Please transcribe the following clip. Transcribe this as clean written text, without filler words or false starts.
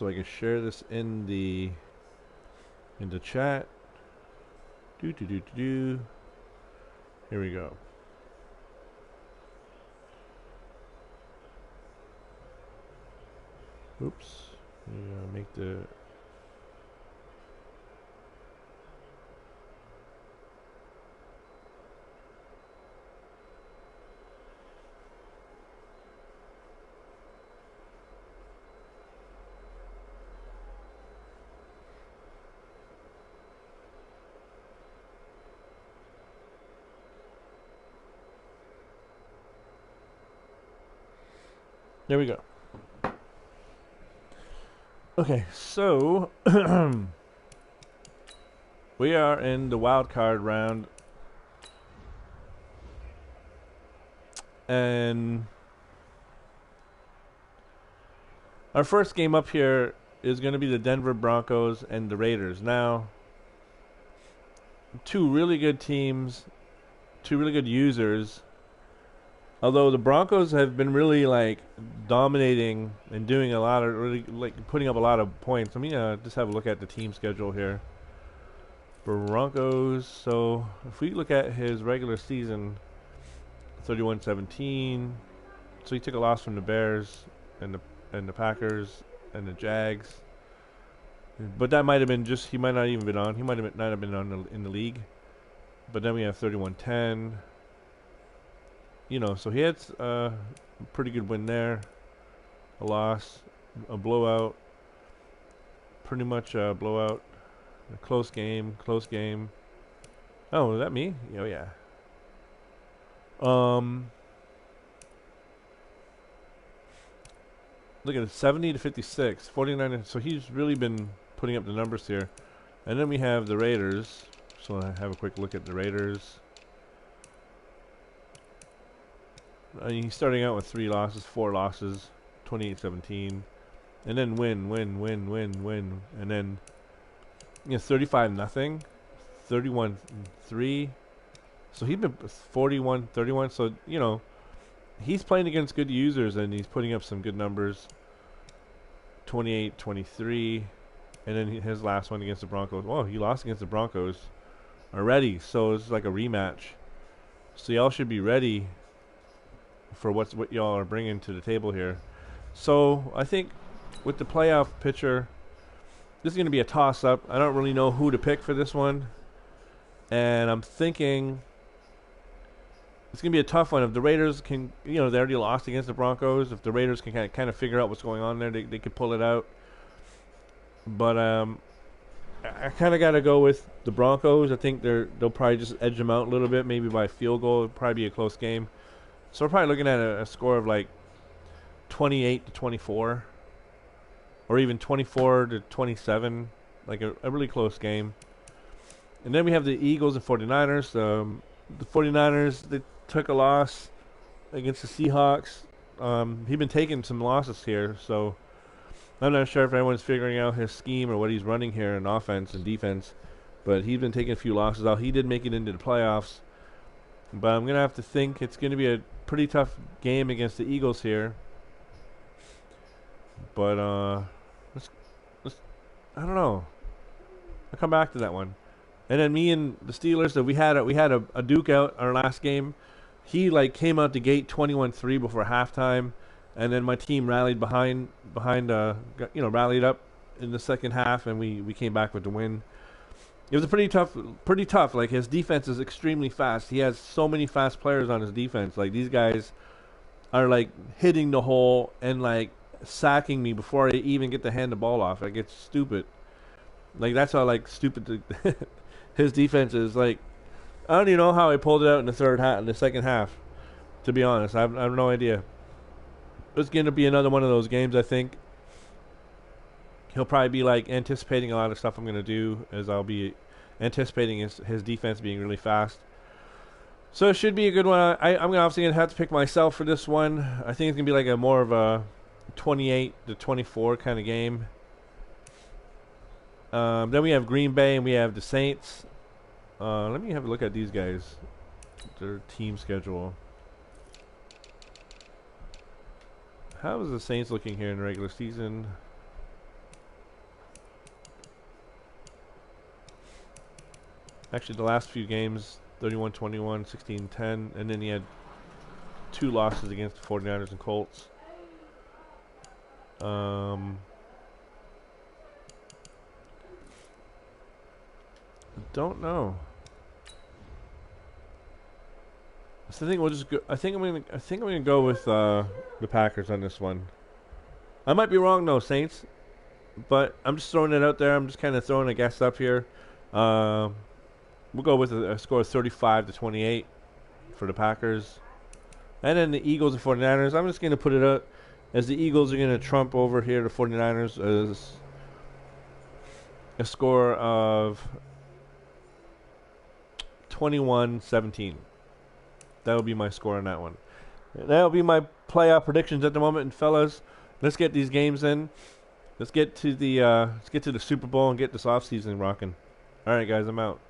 So I can share this in the chat. Here we go. Oops. Make the. There we go. Okay, so we are in the wild card round, and our first game up here is going to be the Denver Broncos and the Raiders. Now, two really good teams, two really good users. Although the Broncos have been really like dominating and doing a lot of really like putting up a lot of points. Let me just have a look at the team schedule here. Broncos. So if we look at his regular season, 31-17. So he took a loss from the Bears and the Packers and the Jags. But that might have been just he might not even been on. He might have not have been on in the league. But then we have 31-10. You know, so he had a pretty good win there. A loss, a blowout, pretty much a blowout. A close game. Oh, is that me? Oh, yeah. Look at it, 70-56, 49. So he's really been putting up the numbers here. And then we have the Raiders. So I have a quick look at the Raiders. He's starting out with 4 losses, 28-17, and then win, and then 35-0, 31-3. So he's been 41-31. So he's playing against good users and he's putting up some good numbers. 28-23, and then his last one against the Broncos. Oh, he lost against the Broncos already. So it's like a rematch. So y'all should be ready for what y'all are bringing to the table here. So I think with the playoff picture, this is going to be a toss-up. I don't really know who to pick for this one, and I'm thinking it's going to be a tough one. If the Raiders can, they already lost against the Broncos. If the Raiders can kind of figure out what's going on there, they could pull it out. But I kind of got to go with the Broncos. I think they'll probably just edge them out a little bit, maybe by a field goal. It'll probably be a close game. So we're probably looking at a score of like 28-24, or even 24-27, like a really close game. And then we have the Eagles and 49ers. The 49ers, they took a loss against the Seahawks. He's been taking some losses here, so I'm not sure if anyone's figuring out his scheme or what he's running here in offense and defense, but he's been taking a few losses out. He did make it into the playoffs, but I'm going to have to think it's going to be a pretty tough game against the Eagles here. But let's I don't know. I'll come back to that one. And then me and the Steelers, so we had a duke out our last game. He came out the gate 21-3 before halftime, and then my team rallied behind rallied up in the second half, and we came back with the win. It was a pretty tough. Like, his defense is extremely fast. He has so many fast players on his defense. Like, these guys are hitting the hole and sacking me before I even get to hand the ball off. Like, it's stupid. Like, that's how stupid his defense is. Like, I don't even know how I pulled it out in the second half. To be honest, I have no idea. It's going to be another one of those games. I think he'll probably be anticipating a lot of stuff I'm going to do, as I'll be anticipating his defense being really fast. So it should be a good one. I'm obviously going to have to pick myself for this one. I think it's going to be a more of a 28-24 kind of game. Then we have Green Bay and we have the Saints. Let me have a look at these guys, their team schedule. How is the Saints looking here in the regular season? Actually, the last few games, 31-21, 16-10, and then he had 2 losses against the 49ers and Colts. I don't know. So I think we'll just go. I think I'm gonna go with the Packers on this one. I might be wrong though, Saints, but I'm just throwing it out there. I'm just kind of throwing a guess up here. We'll go with a score of 35-28 for the Packers, and then the Eagles and 49ers. I'm just gonna put it out as the Eagles are gonna trump over here the 49ers as a score of 21-17. That'll be my score on that one. That'll be my playoff predictions at the moment. And fellas, let's get these games in. Let's get to the Super Bowl and get this offseason rocking. All right, guys, I'm out.